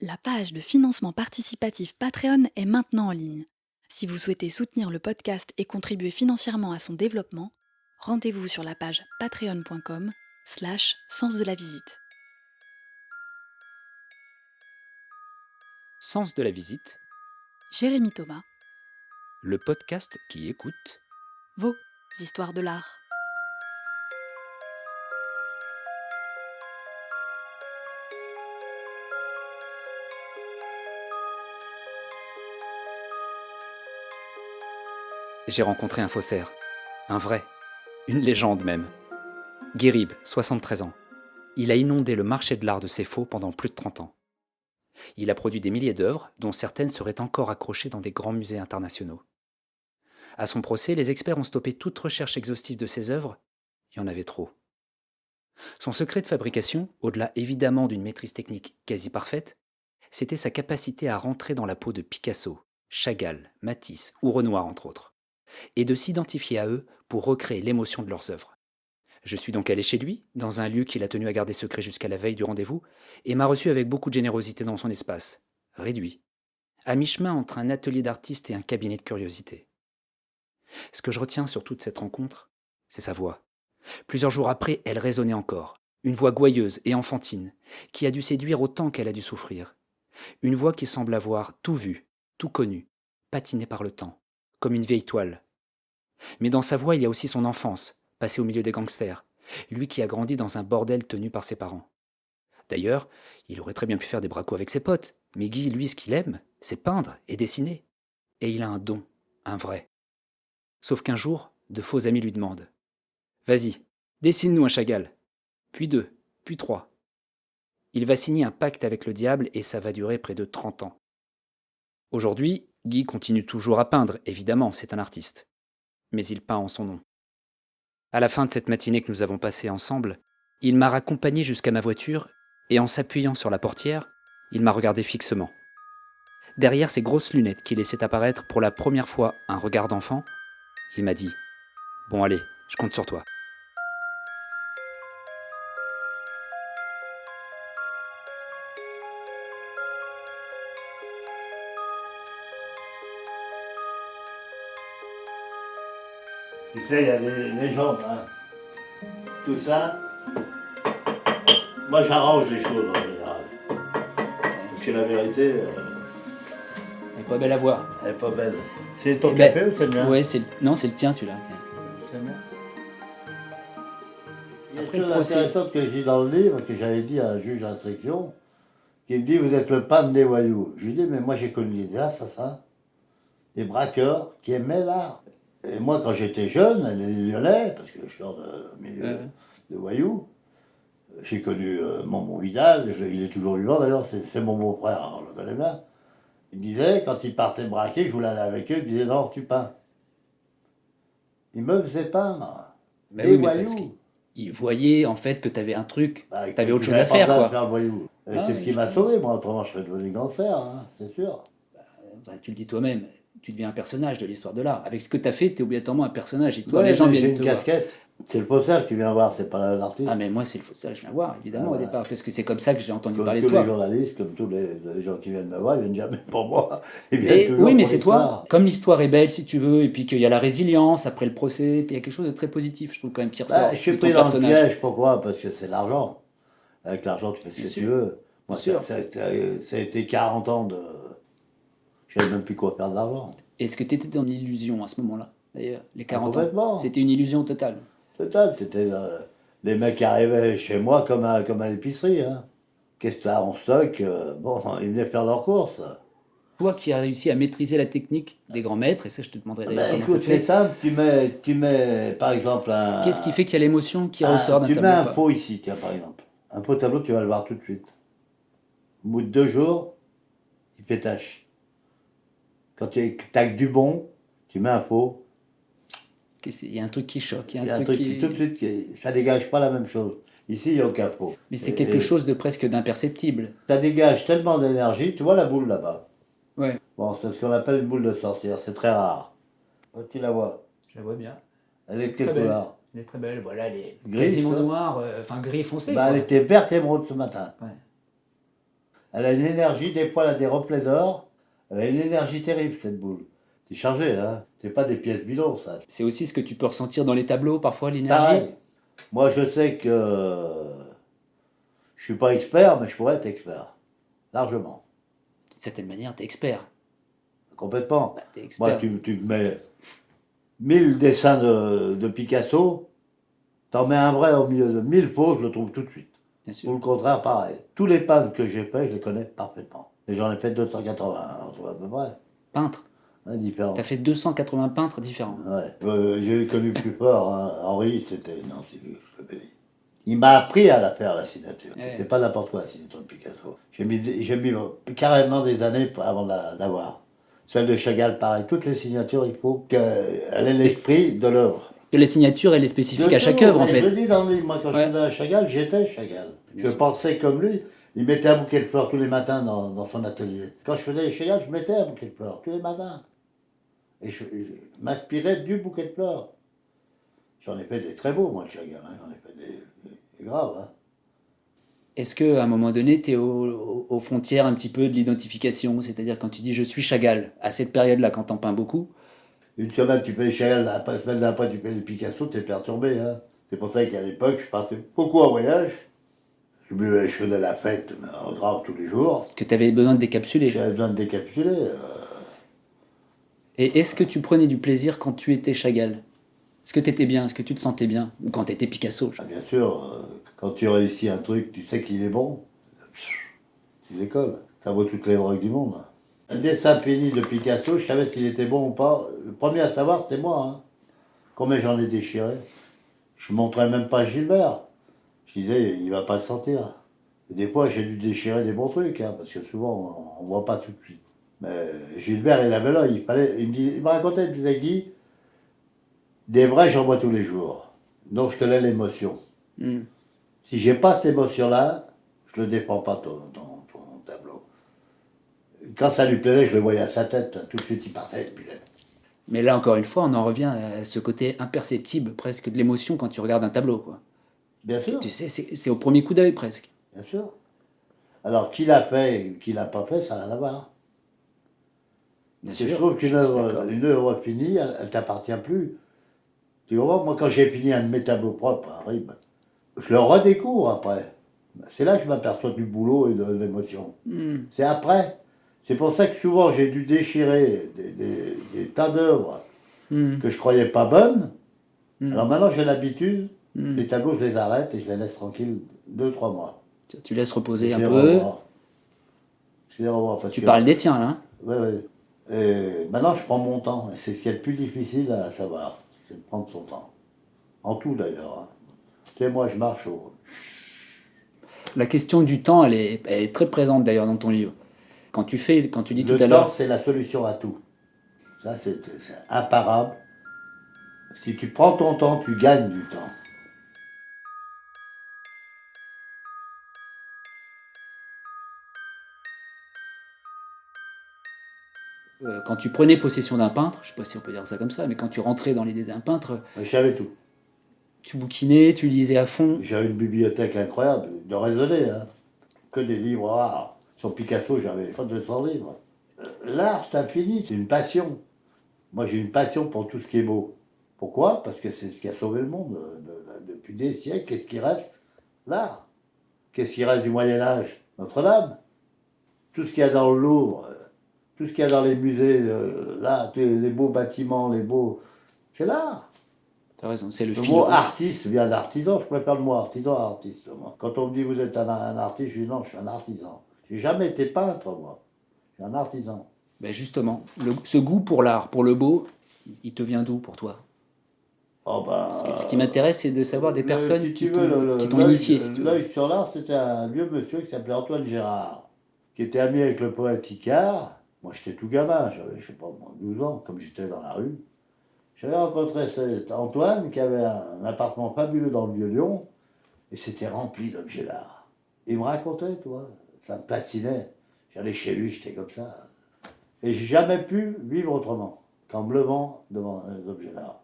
La page de financement participatif Patreon est maintenant en ligne. Si vous souhaitez soutenir le podcast et contribuer financièrement à son développement, rendez-vous sur la page patreon.com/sens de la visite. Sens de la visite, Jérémy Thomas, le podcast qui écoute. vos histoires de l'art. J'ai rencontré un faussaire, un vrai, une légende même. Guérib, 73 ans. Il a inondé le marché de l'art de ses faux pendant plus de 30 ans. Il a produit des milliers d'œuvres, dont certaines seraient encore accrochées dans des grands musées internationaux. À son procès, les experts ont stoppé toute recherche exhaustive de ses œuvres. Il y en avait trop. Son secret de fabrication, au-delà évidemment d'une maîtrise technique quasi parfaite, c'était sa capacité à rentrer dans la peau de Picasso, Chagall, Matisse ou Renoir entre autres, et de s'identifier à eux pour recréer l'émotion de leurs œuvres. Je suis donc allé chez lui, dans un lieu qu'il a tenu à garder secret jusqu'à la veille du rendez-vous, et m'a reçu avec beaucoup de générosité dans son espace, réduit, à mi-chemin entre un atelier d'artiste et un cabinet de curiosité. Ce que je retiens sur toute cette rencontre, c'est sa voix. Plusieurs jours après, elle résonnait encore, une voix gouailleuse et enfantine, qui a dû séduire autant qu'elle a dû souffrir. Une voix qui semble avoir tout vu, tout connu, patinée par le temps, comme une vieille toile. Mais dans sa voix, il y a aussi son enfance, passée au milieu des gangsters, lui qui a grandi dans un bordel tenu par ses parents. D'ailleurs, il aurait très bien pu faire des bracos avec ses potes, mais Guy, lui, ce qu'il aime, c'est peindre et dessiner. Et il a un don, un vrai. Sauf qu'un jour, de faux amis lui demandent: Vas-y, dessine-nous un Chagall. Puis deux, puis trois. Il va signer un pacte avec le diable et ça va durer près de 30 ans. Aujourd'hui, Guy continue toujours à peindre, évidemment, c'est un artiste. Mais il peint en son nom. À la fin de cette matinée que nous avons passée ensemble, il m'a raccompagné jusqu'à ma voiture et en s'appuyant sur la portière, il m'a regardé fixement. Derrière ses grosses lunettes qui laissaient apparaître pour la première fois un regard d'enfant, il m'a dit: Bon allez, je compte sur toi. Tu sais, il y a des légendes, hein. Tout ça, moi j'arrange les choses en général. Parce que la vérité, Elle est pas belle à voir. elle est pas belle. C'est ton Eh ben, café ou c'est le mien? Ouais, non, c'est le tien celui-là. C'est le mien. Il y a Après une le chose procès. intéressante que je dis dans le livre, que j'avais dit à un juge d'instruction, qui me dit: vous êtes le peintre des voyous. Je lui dis: mais moi j'ai connu des assassins, des braqueurs qui aimaient l'art. Et moi quand j'étais jeune, les Lyonnais, parce que je sors d'un milieu de voyous, j'ai connu Maman Vidal, il est toujours vivant d'ailleurs, c'est mon beau-frère, on le connaît bien. Il me disait, quand ils partaient braquer, je voulais aller avec eux, il me disait: non, tu peins. Il me faisait peindre. Bah Des oui, mais parce voyous. qu'il voyait en fait que t'avais un truc, Bah, t'avais autre chose j'avais à pas faire besoin de quoi. faire le voyou. Et Ah c'est oui, ce qui je m'a pense. sauvé, moi, autrement je serais devenu gangster, hein, c'est sûr. Enfin, tu le dis toi-même, tu deviens un personnage de l'histoire de l'art. Avec ce que t'as fait, t'es obligatoirement un personnage. Histoire, Ouais, les gens mais j'ai viennent une te voir. casquette. C'est le faussaire que tu viens voir, c'est pas l'artiste. Ah mais moi c'est le faussaire que je viens voir, évidemment Ah, au bah. départ, parce que c'est comme ça que j'ai entendu Comme parler de tous les toi. journalistes, comme tous les gens qui viennent me voir, ils viennent jamais pour moi. Ils viennent Et toujours oui, mais pour c'est toi. l'histoire. Comme l'histoire est belle, si tu veux, et puis qu'il y a la résilience après le procès, puis il y a quelque chose de très positif, je trouve quand même qui ressort Bah, je suis de ton pris dans le personnage. piège, pourquoi? Parce que c'est l'argent. Avec l'argent, tu fais ce Bien que tu sûr. veux. Moi, Bien sûr. ça a été 40 ans de. Je savais même plus quoi faire de l'argent. Est-ce que t'étais dans l'illusion à ce moment-là, d'ailleurs, les Ah, 40 ans? complètement. C'était une illusion totale. Total, les mecs arrivaient chez moi comme à l'épicerie. Hein. Qu'est-ce que tu as en stock? Bon, ils venaient faire leurs courses. Toi qui as réussi à maîtriser la technique des grands maîtres, et ça je te demanderai d'ailleurs Ben comment tu as écoute, c'est fait, simple, tu mets par exemple qu'est-ce qui fait qu'il y a l'émotion qui ressort d'un tu mets tableau ou un pas? pot ici, tiens par exemple. Un pot tableau, tu vas le voir tout de suite. Au bout de 2 jours, il fait tache. Quand tu as que du bon, tu mets un pot, Il y a un truc qui choque, il il y y a a un un truc truc qui... tout de suite, ça dégage pas la même chose. Ici, il n'y a aucun pot. Mais c'est quelque chose de presque d'imperceptible. Ça dégage tellement d'énergie, tu vois la boule là-bas. Ouais, Bon, c'est ce qu'on appelle une boule de sorcière, c'est très rare. Oh, tu la vois. je la vois bien. Elle est de Très quelle belle. couleur? Elle est très belle, voilà, elle est Grise, quasiment quoi. noire, enfin gris foncé Bah, quoi. elle était verte émeraude ce matin. Ouais. Elle a une énergie, des poils à des reflets d'or. Elle a une énergie terrible, cette boule. C'est chargé, hein. C'est pas des pièces bidons, ça. C'est aussi ce que tu peux ressentir dans les tableaux, parfois, l'énergie. Pareil. Moi, je sais que je suis pas expert, mais je pourrais être expert. Largement. D'une certaine manière, t'es expert. Complètement. Bah, t'es Moi, expert. tu me mets 1000 dessins de Picasso, t'en mets un vrai au milieu de 1000 faux, je le trouve tout de suite. Bien Ou sûr. le contraire, pareil. Tous les peintres que j'ai faits, je les connais parfaitement. Et j'en ai fait 280, on trouve à peu près. Peintre. Différents. T'as fait 280 peintres différents. Ouais. J'ai connu plus fort, hein. Henri, c'était. Non, c'est lui, je le bénis. Il m'a appris à la faire, la signature. Ouais. C'est pas n'importe quoi, la signature de Picasso. J'ai mis carrément des années avant de l'avoir. Celle de Chagall, pareil. Toutes les signatures, il faut qu'elle ait l'esprit de l'œuvre. Que la signature, elle est spécifique De à chaque tout, œuvre, en et fait. Je le dis dans le livre, moi, quand Ouais. je faisais à Chagall, j'étais Chagall. Bien Je sûr. pensais comme lui. Il mettait un bouquet de fleurs tous les matins dans son atelier. Quand je faisais les Chagall, je mettais un bouquet de fleurs tous les matins. Et je m'inspirais du bouquet de fleurs. J'en ai fait des très beaux, moi, de Chagall. Hein. J'en ai fait des graves. Hein. Est-ce qu'à un moment donné, tu es aux frontières un petit peu de l'identification? C'est-à-dire quand tu dis je suis Chagall, à cette période-là, quand t'en peins beaucoup, Une semaine, tu fais Chagall, la semaine d'après, tu fais les Picasso, t'es perturbé. Hein. C'est pour ça qu'à l'époque, je partais beaucoup en voyage. Je faisais la fête mais en grave tous les jours. que tu avais besoin de décapsuler. J'avais besoin de décapsuler. Et est-ce que tu prenais du plaisir quand tu étais Chagall? Est-ce que tu étais bien? Est-ce que tu te sentais bien? Ou quand tu étais Picasso? Ah, bien sûr, quand tu réussis un truc, tu sais qu'il est bon. Tu décolles. Ça vaut toutes les drogues du monde. Un dessin fini de Picasso, je savais s'il était bon ou pas. Le premier à savoir, c'était moi. Hein. Combien j'en ai déchiré. Je montrais même pas à Gilbert. Je disais, il va pas le sentir. Et des fois, j'ai dû déchirer des bons trucs, hein, parce que souvent, on voit pas tout de suite. Mais Gilbert, il avait l'œil. Il me racontait, il me disait, Guy, des vrais, j'en vois tous les jours. Donc, je te laisse l'émotion. Hmm. Si j'ai pas cette émotion-là, je le défends pas ton tableau. Quand ça lui plaisait, je le voyais à sa tête. Tout de suite, il partait. Mais là, encore une fois, on en revient à ce côté imperceptible presque de l'émotion quand tu regardes un tableau, quoi. Bien sûr, Tu sais, c'est au premier coup d'œil presque. bien sûr. Alors, qui l'a fait et qui l'a pas fait, ça n'a rien à voir. Bien Parce que sûr. je trouve qu'une suis œuvre, d'accord. une œuvre finie, elle t'appartient plus. Tu comprends? Moi, quand j'ai fini un de mes tableaux propres, un rib, je le redécouvre après. C'est là que je m'aperçois du boulot et de l'émotion. Hmm. C'est après. C'est pour ça que souvent j'ai dû déchirer des tas d'œuvres Hmm. que je croyais pas bonnes. Hmm. Alors maintenant j'ai l'habitude, Hmm. les tableaux je les arrête et je les laisse tranquilles 2-3 mois. Tu laisses reposer Je un les peu. revois. Je les revois parce Tu que... parles des tiens, là. Hein. Ouais, ouais. Et maintenant je prends mon temps. Et c'est ce qui est le plus difficile à savoir. C'est de prendre son temps. En tout d'ailleurs. Hein. Tu sais, moi je marche au... La question du temps, elle est très présente d'ailleurs dans ton livre. Quand tu dis tout Le à temps l'heure, c'est la solution à tout. Ça c'est imparable. Si tu prends ton temps, tu gagnes du temps. quand tu prenais possession d'un peintre, je sais pas si on peut dire ça comme ça, mais quand tu rentrais dans l'idée d'un peintre, Je savais tout. tu bouquinais, tu lisais à fond. J'avais une bibliothèque incroyable, de raisonner, hein. Que des livres rares. Sur Picasso, j'avais pas 200 livres. L'art, c'est infini, c'est une passion. Moi, j'ai une passion pour tout ce qui est beau. Pourquoi? Parce que c'est ce qui a sauvé le monde depuis des siècles. Qu'est-ce qui reste? L'art. Qu'est-ce qui reste du Moyen-Âge? Notre-Dame. Tout ce qu'il y a dans le Louvre, tout ce qu'il y a dans les musées, là, les beaux bâtiments, les beaux. C'est l'art. T'as raison, c'est le Le fil mot rouge. artiste vient d'artisan, je préfère le mot artisan à artiste. Moi. Quand on me dit vous êtes un artiste, je dis non, je suis un artisan. J'ai jamais été peintre, moi. Je suis un artisan. Ben justement, ce goût pour l'art, pour le beau, il te vient d'où pour toi? Oh ben, Parce que ce qui m'intéresse, c'est de savoir des personnes si qui tu veux, t'ont initié. Si tu veux. l'œil sur l'art, c'était un vieux monsieur qui s'appelait Antoine Gérard, qui était ami avec le poète Icare. Moi, j'étais tout gamin, j'avais, je sais pas, moi, 12 ans, comme j'étais dans la rue. J'avais rencontré cet Antoine qui avait un appartement fabuleux dans le Vieux-Lyon et c'était rempli d'objets d'art. Il me racontait, toi, ça me fascinait. J'allais chez lui, j'étais comme ça. Et j'ai jamais pu vivre autrement qu'en me levant devant un objet d'art.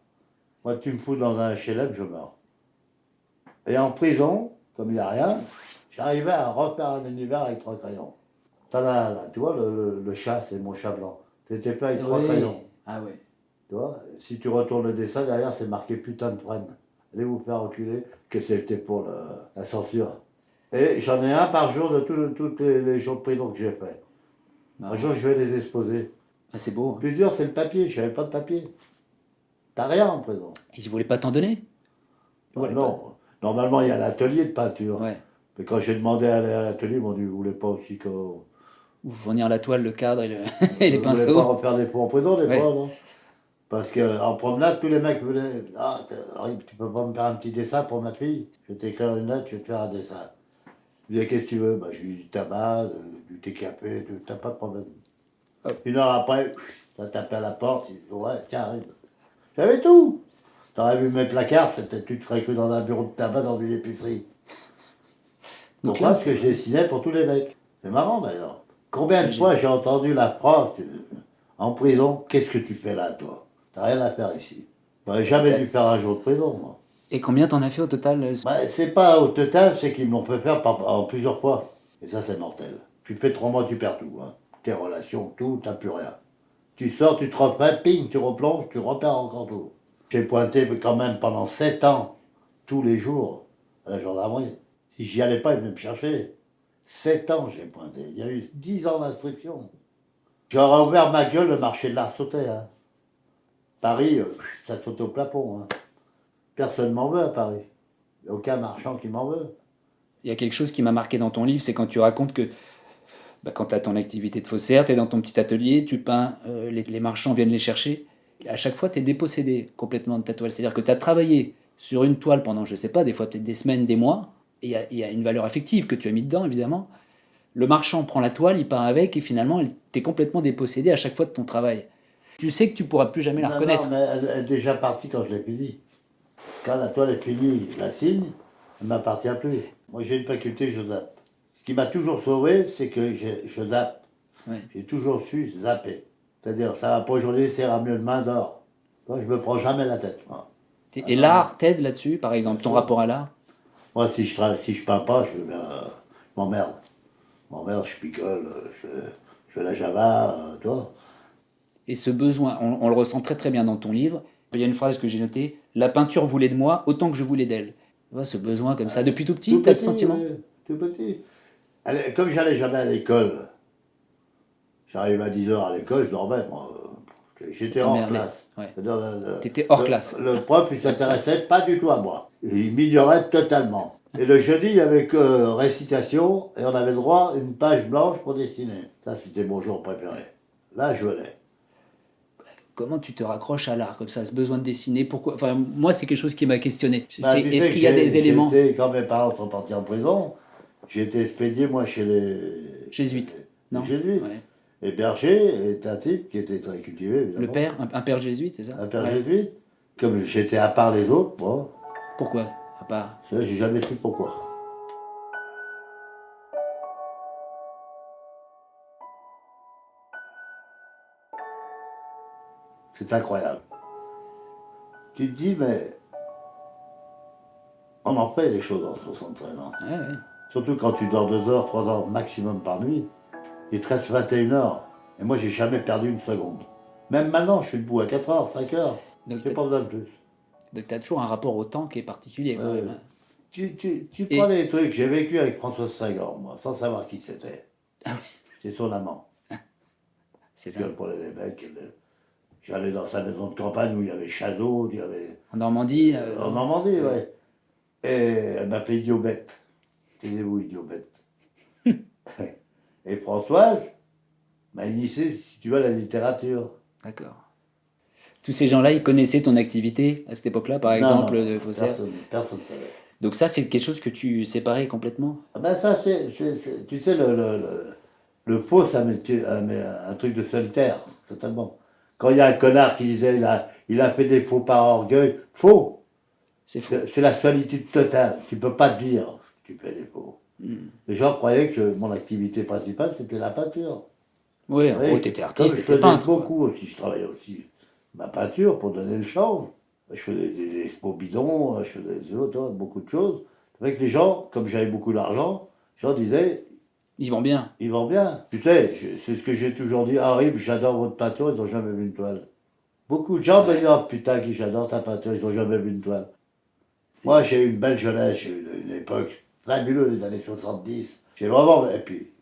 Moi, tu me fous dans un HLM, je meurs. Et en prison, comme il n'y a rien, j'arrivais à refaire un univers avec 3 crayons. T'en as là, tu vois, le chat, c'est mon chat blanc. T'étais pas avec 3 Oui. crayons. Ah ouais. Tu vois, si tu retournes le dessin, derrière, c'est marqué putain de prenne. Allez vous faire reculer, que c'était pour la censure. Et j'en ai un par jour de tous les jours de prison que j'ai fait. Un Marrant. jour, je vais les exposer. Ah, c'est beau. Le plus dur, c'est le papier. Je n'avais pas de papier. T'as rien en prison. Ils voulaient pas t'en donner? Ils Bah voulaient non. Normalement, il y a l'atelier de peinture. pas. Ouais. Mais quand j'ai demandé à aller à l'atelier, ils m'ont dit, vous voulez pas aussi que... Ou fournir la toile, le cadre et, et les Vous voulez pas pinceaux. refaire des pots en prison, des Ouais. fois, non? Parce qu'en promenade, tous les mecs venaient. Ah, tu peux pas me faire un petit dessin pour ma fille? Je vais t'écrire une lettre, je vais te faire un dessin. Je lui dis, qu'est-ce que tu veux? Bah, j'ai eu du tabac, du TKP, t'as pas de problème. Hop. 1 heure après, ça tapait à la porte, il dit, ouais, tiens, arrive. J'avais tout. T'aurais vu mes placards, tu te serais cru dans un bureau de tabac dans une épicerie. Donc Pourquoi? là, Parce que je dessinais pour tous les mecs. C'est marrant d'ailleurs. Combien de Imagine. fois j'ai entendu la prof en prison, qu'est-ce que tu fais là, toi? T'as rien à faire ici. J'aurais jamais dû faire un jour de prison, moi. Et combien t'en as fait au total? Bah, c'est pas au total, c'est qu'ils me l'ont fait faire en plusieurs fois. Et ça, c'est mortel. Tu fais 3 mois, tu perds tout. Hein. Tes relations, tout, t'as plus rien. Tu sors, tu te refais, ping, tu replonges, tu repères encore tout. J'ai pointé quand même pendant 7 ans, tous les jours, à la gendarmerie. Si j'y allais pas, ils venaient me chercher. 7 ans, j'ai pointé. Il y a eu 10 ans d'instruction. J'aurais ouvert ma gueule, le marché de l'art sautait. Hein. Paris, ça sautait au plafond. Hein. Personne m'en veut à Paris. Il n'y a aucun marchand qui m'en veut. Il y a quelque chose qui m'a marqué dans ton livre, c'est quand tu racontes que quand tu as ton activité de faussaire, tu es dans ton petit atelier, tu peins, les marchands viennent les chercher. Et à chaque fois, tu es dépossédé complètement de ta toile. C'est-à-dire que tu as travaillé sur une toile pendant, je sais pas, des fois peut-être des semaines, des mois, et il y a une valeur affective que tu as mis dedans, évidemment. Le marchand prend la toile, il peint avec, et finalement, tu es complètement dépossédé à chaque fois de ton travail. Tu sais que tu pourras plus jamais la Non, reconnaître. non, mais elle est déjà partie quand je l'ai fini. Quand la toile est finie, je la signe, elle ne m'appartient plus. Moi, j'ai une faculté, je zappe. Ce qui m'a toujours sauvé, c'est que je zappe. Ouais. J'ai toujours su zapper. C'est-à-dire, ça va pas aujourd'hui, c'est mieux demain d'or. Moi, je me prends jamais la tête, moi. Et l'art t'aide là-dessus, par exemple, ton sûr. rapport à l'art? Moi, si je peins pas, je m'emmerde. Je m'emmerde, je picole, je fais la java, tu vois. Et ce besoin, on le ressent très très bien dans ton livre. Il y a une phrase que j'ai notée: la peinture voulait de moi autant que je voulais d'elle. Tu vois, ce besoin comme ça, depuis tout petit, tu as ce sentiment? Oui, tout petit. Comme j'allais jamais à l'école, j'arrivais à 10 h à l'école, je dormais, moi. J'étais hors t'emmerdait, classe. ouais. C'est-à-dire, T'étais hors classe. Le prof, il s'intéressait pas du tout à moi. Il m'ignorait totalement. Et le jeudi, il y avait que récitation, et on avait le droit à une page blanche pour dessiner. Ça, c'était mon jour préféré. Là, je venais. Comment tu te raccroches à l'art comme ça, ce besoin de dessiner? Pourquoi? Enfin, moi, c'est quelque chose qui m'a questionné. Bah, tu sais Est-ce que qu'il y a des éléments quand mes parents sont partis en prison, j'ai été expédié, moi, chez les jésuites? Non. Les jésuites. Ouais. Et Berger est un type qui était très cultivé, évidemment. Le père, un père jésuite, c'est ça? Un père Ouais. jésuite. Comme j'étais à part les autres, moi, Pourquoi? À part. ça, j'ai jamais su pourquoi. C'est incroyable. Tu te dis, mais on en fait des choses en 73 ans. Ouais, ouais. Surtout quand tu dors 2 heures, 3 heures maximum par nuit. Il te reste 21 heures. Et moi, j'ai jamais perdu une seconde. Même maintenant, je suis debout à 4 heures, 5 heures. Donc, J'ai pas besoin de plus. Donc tu as toujours un rapport au temps qui est particulier quand Ouais. même. Tu prends les trucs. J'ai vécu avec François Sagan, moi, sans savoir qui c'était. J'étais son amant. C'est Je dingue. viens pour les mecs. J'allais dans sa maison de campagne où il y avait Chazot, il y avait... En Normandie, là, En Normandie, ouais. Et elle m'appelait Idiobette. Taisez-vous, Idiobette. Et Françoise m'a initié, si tu veux, à la littérature. D'accord. Tous ces gens-là, ils connaissaient ton activité à cette époque-là, par exemple, de faussaire. Personne ne savait. Donc ça, c'est quelque chose que tu séparais complètement? Ah ben ça, tu sais, le faux, ça met un truc de solitaire, totalement. Quand il y a un connard qui disait il a fait des faux par orgueil, faux. C'est faux. C'est la solitude totale. Tu peux pas dire que tu fais des faux. Les gens croyaient que mon activité principale, c'était la peinture. Oui, en Oui, gros, t'étais artiste, comme je t'étais faisais peintre. quoi. beaucoup aussi, je travaillais aussi ma peinture pour donner le change. Je faisais des expos bidons, je faisais beaucoup de choses. Avec les gens, comme j'avais beaucoup d'argent, les gens disaient, Ils vont bien. Ils vont bien. Tu sais, c'est ce que j'ai toujours dit. Ah, Rib, j'adore votre peinture, ils n'ont jamais vu une toile. Beaucoup de gens me disent, oh putain, Guy, j'adore ta peinture, ils n'ont jamais vu une toile. Moi, j'ai eu une belle jeunesse, j'ai eu une époque fabuleuse, les années 70. J'ai vraiment. Et puis,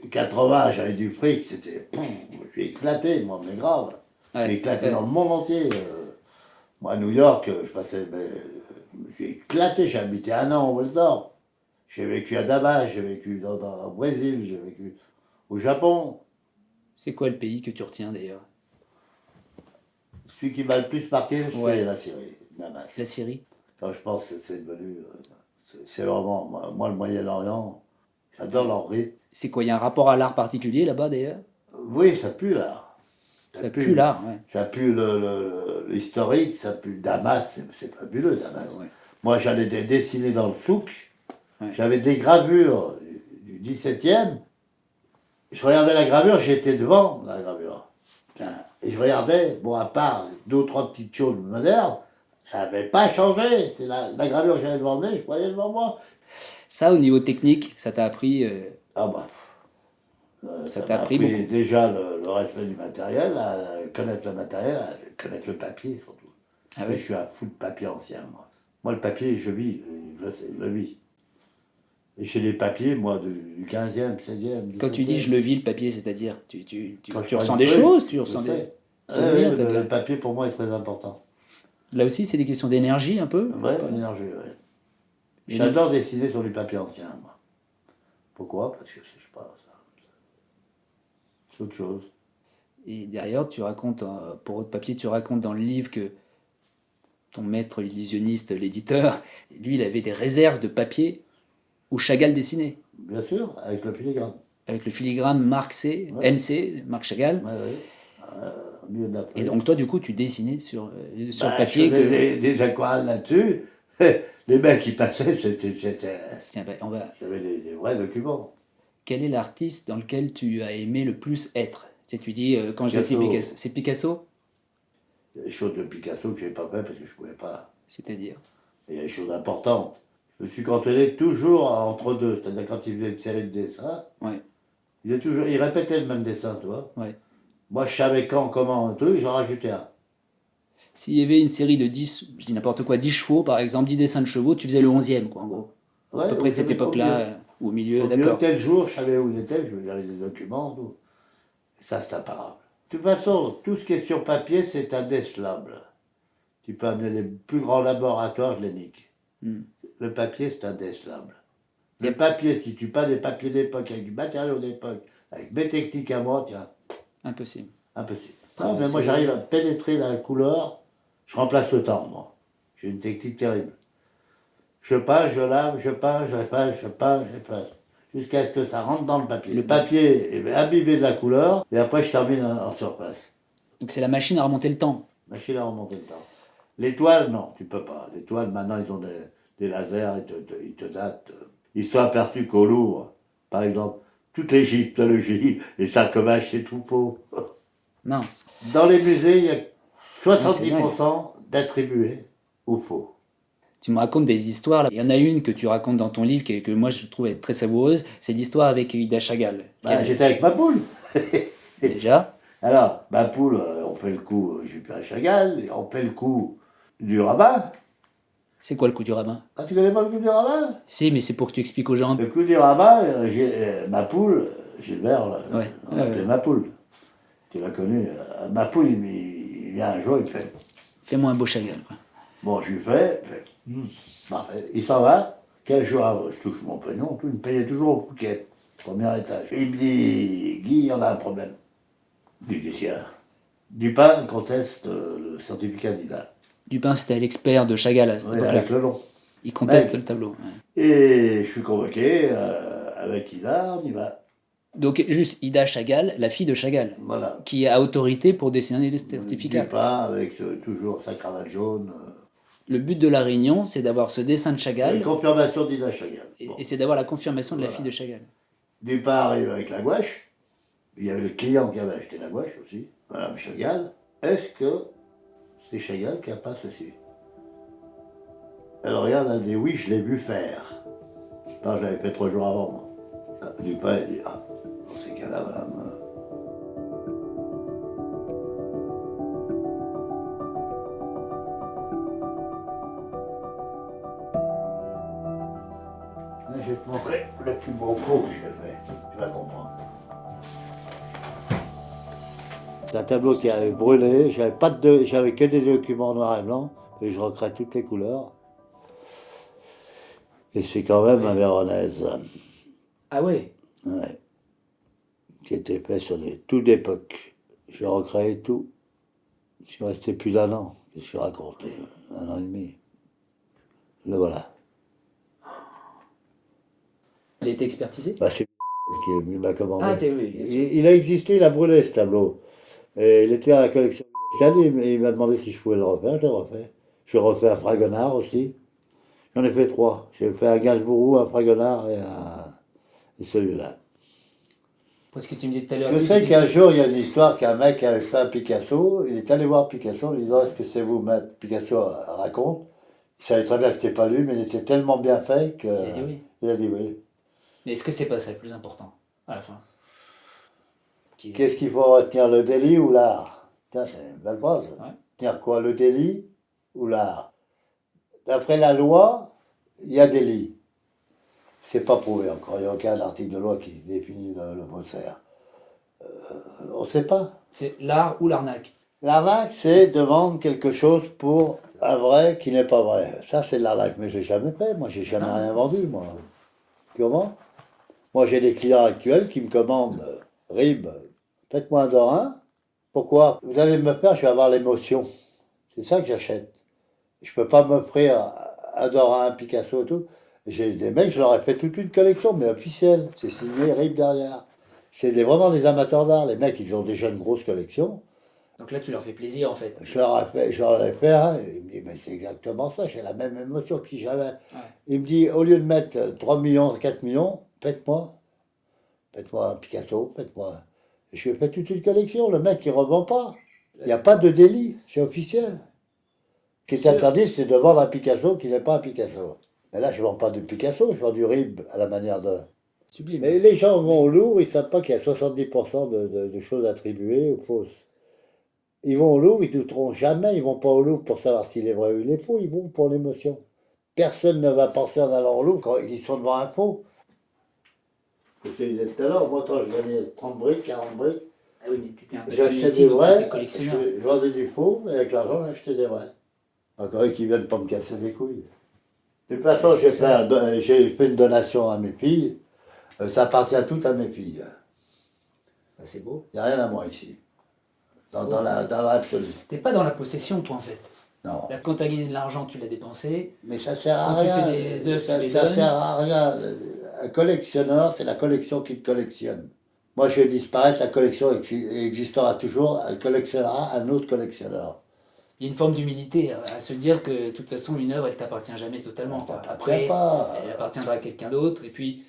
80, j'avais du fric, c'était. Je me suis éclaté, moi, mais grave. Je suis éclaté dans le monde entier. Moi, à New York, je passais. Je me suis éclaté, j'ai habité un an au Walsall. J'ai vécu à Damas, j'ai vécu au Brésil, j'ai vécu au Japon. C'est quoi le pays que tu retiens d'ailleurs? Celui qui m'a le plus marqué, c'est Ouais. la Syrie, Damas. La Syrie? Quand je pense que c'est devenu. C'est vraiment. Moi, le Moyen-Orient, j'adore leur rythme. C'est quoi, il y a un rapport à l'art particulier là-bas d'ailleurs? Oui, ça pue là. Ça pue l'art, ouais. Ça pue l'historique, ça pue Damas, c'est fabuleux Damas. Ouais. Moi j'allais dessiner dans le souk, Ouais. j'avais des gravures du 17e. Je regardais la gravure, j'étais devant la gravure. Et je regardais, bon, à part deux ou trois petites choses modernes, ça n'avait pas changé. C'est la gravure que j'avais devant le nez, je voyais devant moi. Ça, au niveau technique, ça t'a appris, Ah bah, ça ça t'a m'a appris appris beaucoup. déjà le respect du matériel, à connaître le matériel, à connaître le papier surtout. Ah Je ouais. suis un fou de papier ancien, moi. Moi, le papier, je vis, je le sais, je le vis. Et j'ai des papiers, moi, du 15e, 16e, 17e. Quand tu dis je le vis, le papier, c'est-à-dire, Quand je tu prends ressens une des feuille, choses, tu je ressens des sais. souvenirs. Ouais, le papier, pour moi, est très important. Là aussi, c'est des questions d'énergie un peu. Ouais, l'énergie, ouais. Et J'adore dessiner sur du papier ancien, moi. Pourquoi? Parce que, je sais pas, c'est autre chose. Et derrière, tu racontes, pour Autre Papier, tu racontes dans le livre que ton maître illusionniste, l'éditeur, lui, il avait des réserves de papier où Chagall dessinait. Bien sûr, avec le filigrane. Avec le filigrane Marc C, Ouais. MC, Marc Chagall. Ouais, ouais. Au milieu de la Et feuille. donc toi, du coup, tu dessinais sur le Bah, papier je faisais que... des aquarelles là-dessus. Les mecs qui passaient, Tiens, ben, j'avais des vrais documents. Quel est l'artiste dans lequel tu as aimé le plus être? Tu sais, tu dis, quand je dis Picasso. Picasso, c'est Picasso? Il y a des choses de Picasso que je n'ai pas fait parce que je ne pouvais pas. C'est-à-dire? Et il y a des choses importantes. Je me suis cantonné toujours entre deux. C'est-à-dire quand il faisait une série de dessins, Ouais, il répétait le même dessin, tu vois. ouais. Moi, je savais quand, comment, un truc, j'en rajoutais un. S'il y avait une série de 10, je dis n'importe quoi, 10 chevaux, par exemple, 10 dessins de chevaux, tu faisais le 11e, quoi, en gros. Ouais, À peu près de cette au époque-là, milieu. ou au milieu, Au milieu, d'accord. tel jour, je savais où il était, j'avais des documents, tout. Et ça, c'est imparable. De toute façon, tout ce qui est sur papier, c'est indécelable. Tu peux amener les plus grands laboratoires, je les nique. Hmm. Le papier, c'est indécelable. Le Yep. papier, si tu pas des papiers d'époque, avec du matériau d'époque, avec mes techniques à moi, tiens, Impossible. impossible. Ah, Non, mais moi, c'est- j'arrive à pénétrer la couleur, je remplace le temps, moi. J'ai une technique terrible. Je peins, je lave, je peins, je efface, je peins, j'efface. Jusqu'à ce que ça rentre dans le papier. Le papier est imbibé de la couleur, et après, je termine en surface. Donc c'est la machine à remonter le temps. Machine à remonter le temps. L'étoile, non, tu peux pas. L'étoile, maintenant, ils ont des lasers, ils te datent. Ils sont aperçus qu'au Louvre, par exemple, toute l'égyptologie, les sarcophages, c'est tout faux. Mince. Dans les musées, il y a Ah, c'est 70% d'attribués au faux. Tu me racontes des histoires. Là. Il y en a une que tu racontes dans ton livre que moi je trouve être très savoureuse. C'est l'histoire avec Ida Chagall. Bah, j'étais avec ma poule. Déjà. Alors, ma poule, on fait le coup Jupiter Chagall, et on fait le coup du rabbin. C'est quoi le coup du rabbin? Ah, tu connais pas le coup du rabbin? Si, mais c'est pour que tu expliques aux gens. Le coup du rabbin, ma poule, Gilbert, Ouais. on l'appelait ma poule. Tu l'as connu. Ma poule, il vient un jour, il fait. Fais-moi un beau Chagall. Quoi. Bon, je lui fais. Parfait. Il s'en va. 15 jours avant, je touche mon pognon. Il me payait toujours au Phuket, premier étage. Il me dit Guy, on a un problème. Judiciaire. Dupin conteste le certificat d'IDA. Dupin, c'était L'expert de Chagall à cette Oui, époque-là. avec le nom. Il conteste Ouais. le tableau. Ouais. Et je suis convoqué avec Ida, on y va. Donc, juste Ida Chagall, la fille de Chagall, Voilà. qui a autorité pour dessiner les certificats. Dupin avec toujours sa cravate jaune. Le but de la réunion, c'est d'avoir ce dessin de C'est Chagall une confirmation d'Ida Chagall. Bon. et c'est d'avoir la confirmation de la Voilà. fille de Chagall. Dupin arrive avec la gouache. Il y avait le client qui avait acheté la gouache aussi. Madame Chagall. Est-ce que c'est Chagall qui a pas ceci? Elle regarde, elle dit oui, je l'ai vu faire. Non, je l'avais fait 3 jours avant, moi. Dupin, il dit, ah, dans ces cas-là, madame. Je vais te montrer le plus beau pot que j'ai fait. Tu vas comprendre. C'est un tableau qui avait brûlé. J'avais que des documents noir et blanc. Et je recrée toutes les couleurs. Et c'est quand même un Véronèse. Ah ouais. Ouais. Qui était fait sur tout d'époque. J'ai recréé tout. Je suis resté plus d'1 an. Je suis raconté. 1 an et demi. Le voilà. Il a été expertisé? Bah, c'est qui m'a commandé. Ah, c'est oui, bien sûr. Il a existé, il a brûlé ce tableau. Et il était à la collection municipale, et il m'a demandé si je pouvais le refaire, je l'ai refait. Je refais un Fragonard aussi. J'en ai fait 3. J'ai fait un Gainsborough, un Fragonard et celui-là. Parce que tu me disais tout à l'heure. Je sais qu'un jour, il y a une histoire qu'un mec avait fait un Picasso. Il est allé voir Picasso en lui disant, est-ce que c'est vous, maître? Picasso raconte. Il savait très bien que c'était pas lui, mais il était tellement bien fait que. Il a dit oui. Il a dit oui. Mais est-ce que c'est pas ça le plus important à la fin? Qu'est-ce qu'il faut retenir, le délit ou l'art? Tiens, c'est une belle phrase. Ouais. Retenir quoi, le délit ou l'art? D'après la loi, il y a délit. C'est pas prouvé encore. Il n'y a aucun article de loi qui définit le faussaire. On ne sait pas. C'est l'art ou l'arnaque? L'arnaque, c'est de vendre quelque chose pour un vrai qui n'est pas vrai. Ça, c'est de l'arnaque. Mais je l'ai jamais fait. Moi, j'ai jamais rien vendu, moi. Comment? Moi, j'ai des clients actuels qui me commandent Rib, faites-moi un Dorin. Pourquoi? Vous allez me faire, je vais avoir l'émotion. C'est ça que j'achète. Je peux pas m'offrir un Dorin, un Picasso et tout. J'ai des mecs, je leur ai fait toute une collection, mais officielle. C'est signé Rib derrière. C'est vraiment des amateurs d'art. Les mecs, ils ont déjà une grosse collection. Donc là, tu leur fais plaisir en fait. Je leur ai fait un. Il me dit, mais c'est exactement ça. J'ai la même émotion que si j'avais. Ouais. Il me dit, au lieu de mettre 3 millions, 4 millions, faites-moi un Picasso, faites-moi. Je lui ai fait toute une collection. Le mec, il ne revend pas. Il n'y a pas de délit. C'est officiel. Ce qui est interdit, c'est de vendre un Picasso qui n'est pas un Picasso. Mais là, je ne vends pas de Picasso, je vends du Rib à la manière de. Sublime. Mais les gens vont au Louvre, ils ne savent pas qu'il y a 70% de choses attribuées ou fausses. Ils vont au Louvre, ils ne douteront jamais, ils ne vont pas au Louvre pour savoir s'il est vrai ou il est faux, ils vont pour l'émotion. Personne ne va penser en allant au Louvre quand ils sont devant un faux. Je te disais tout à l'heure, moi quand je gagnais 30 briques, 40 briques, Ah oui, mais t'étais un passionné j'achetais aussi, des donc vrais, t'étais collectionneur. je vendais du faux, et avec l'argent, j'achetais des vrais. Encore eux qui viennent pas me casser les couilles. De toute façon, j'ai fait une donation à mes filles, ça appartient tout à mes filles. Bah, c'est beau. Il n'y a rien à moi ici, dans l'absolu. T'es pas dans la possession, toi en fait. Non. Là, quand t'as gagné de l'argent, tu la dépensé. Mais ça sert à Quand tu rien. fais des œuvres, ça, tu les ça donnes. sert à rien. Un collectionneur, c'est la collection qui te collectionne. Moi, je vais disparaître, la collection existera toujours, elle collectionnera un autre collectionneur. Il y a une forme d'humilité à se dire que de toute façon, une œuvre, elle t'appartient jamais totalement. Elle t'appartient Après, pas. elle appartiendra à quelqu'un d'autre. Et puis,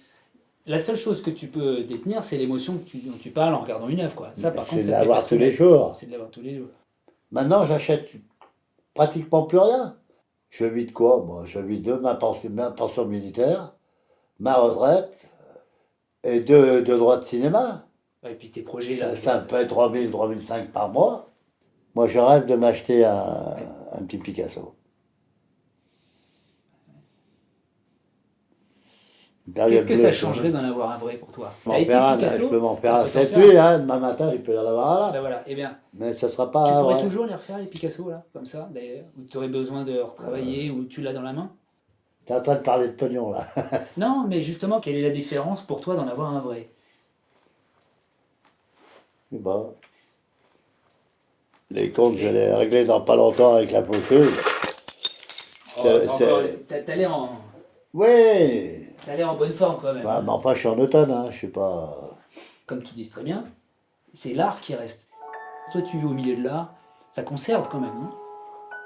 la seule chose que tu peux détenir, c'est l'émotion dont tu parles en regardant une œuvre, quoi. Ça, par contre, C'est de ça t'est l'avoir tous les personnel. jours. C'est de l'avoir tous les jours. Maintenant, j'achète pratiquement plus rien. Je vis de quoi, moi? Je vis de ma pension militaire, ma retraite et deux droits de cinéma. Et puis tes projets là. Ça me paye 3 000, 3 500 par mois. Moi, je rêve de m'acheter un petit Picasso. Qu'est-ce que ça changerait d'en avoir un vrai pour toi? Je peux m'en faire un 7-8, hein, demain matin, il peut y en avoir un là. Ben voilà, eh bien, Mais ça sera pas. tu pourrais vrai. toujours les refaire, les Picasso, là, comme ça, d'ailleurs, où tu aurais besoin de retravailler, où tu l'as dans la main? T'es en train de parler de pognon là. Non, mais justement, quelle est la différence pour toi d'en avoir un vrai? Bon. Les comptes, je vais les régler dans pas longtemps avec la pocheuse. T'as l'air en... Oui. T'as l'air en bonne forme quand même. Bah, mais enfin, je suis en automne, hein, je suis pas. Comme tu dis très bien, c'est l'art qui reste. Toi, tu vis au milieu de l'art, ça conserve quand même, non?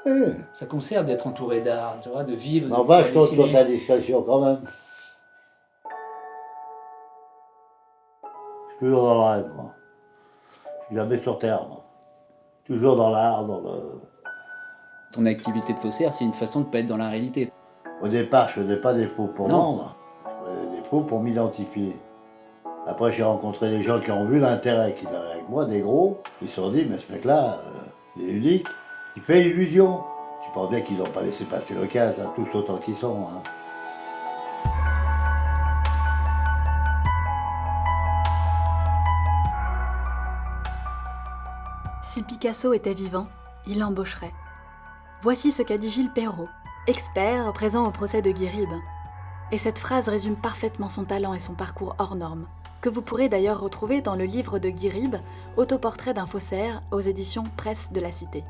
Oui. Ça conserve d'être entouré d'art, tu vois, de vivre. Mais de enfin, pouvoir je compte sur dessiner. ta discrétion quand même. Je suis toujours dans le rêve, moi. Je suis jamais sur terre, moi. Toujours dans l'art, dans le. Ton activité de faussaire, c'est une façon de ne pas être dans la réalité. Au départ, je faisais pas des faux pour Non. vendre. Je faisais des faux pour m'identifier. Après, j'ai rencontré des gens qui ont vu l'intérêt qu'ils avaient avec moi, des gros. Ils se sont dit, mais ce mec-là, il est unique. Il fait illusion. Tu penses bien qu'ils n'ont pas laissé passer l'occasion, tous autant qu'ils sont. Hein. Si Picasso était vivant, il l'embaucherait. Voici ce qu'a dit Gilles Perrault, expert présent au procès de Guy-Ribes. Et cette phrase résume parfaitement son talent et son parcours hors norme, que vous pourrez d'ailleurs retrouver dans le livre de Guy-Ribes, Autoportrait d'un faussaire, aux éditions Presse de la Cité.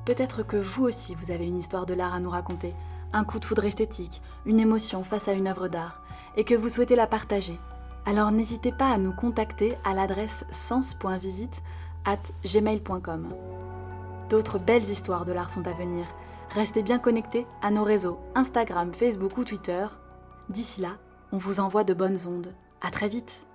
Peut-être que vous aussi vous avez une histoire de l'art à nous raconter, un coup de foudre esthétique, une émotion face à une œuvre d'art, et que vous souhaitez la partager. Alors n'hésitez pas à nous contacter à l'adresse sens.visite@gmail.com. D'autres belles histoires de l'art sont à venir. Restez bien connectés à nos réseaux Instagram, Facebook ou Twitter. D'ici là, on vous envoie de bonnes ondes. À très vite!